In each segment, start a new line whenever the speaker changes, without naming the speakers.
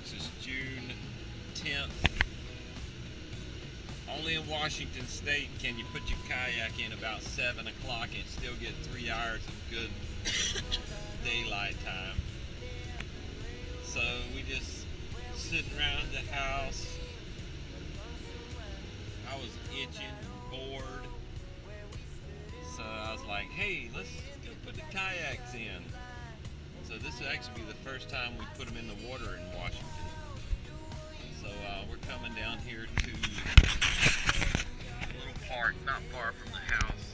Texas, June 10th. Only in Washington State can you put your kayak in about 7 o'clock and still get 3 hours of good daylight time. So we just sitting around the house. I was itching and bored. So I was like, hey, let's go put the kayaks in. So this will actually be the first time we put them in the water in Washington. So we're coming down here to a little park not far from the house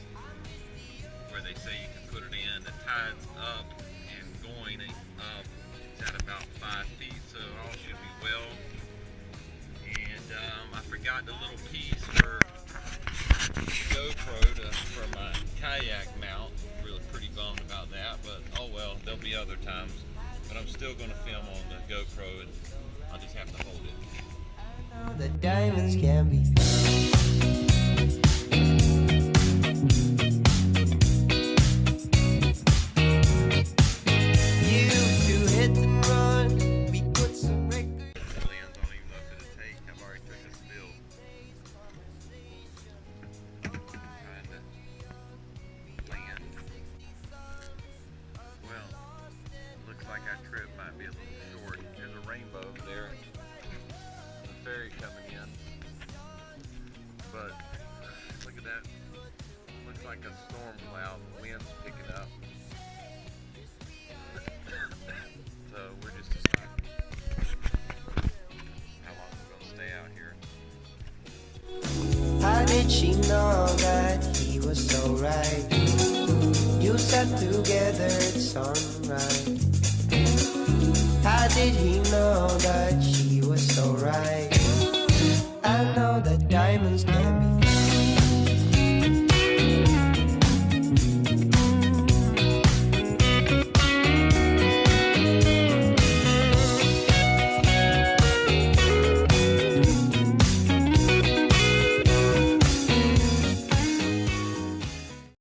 where they say you can put it in. The tide's up and going up. It's at about 5 feet, so all should be well. And I forgot the little piece for GoPro for my kayak mount. Really pretty bummed about that, but oh well, there'll be other times. But I'm still going to film on the GoPro, and I'll just have to hold it.
The diamonds can be found. Used to hit and run. We put some records.
Lens, I don't even know if it'll take. I've already took a spill. Trying to land. Well, looks like our trip might be a little short. There's a rainbow over there. The ferry coming in. But look at that. Looks like a storm cloud. The wind's picking up. So we're just deciding how long we're gonna stay out here.
How did she know that he was so right? You sat together at sunrise. How did he know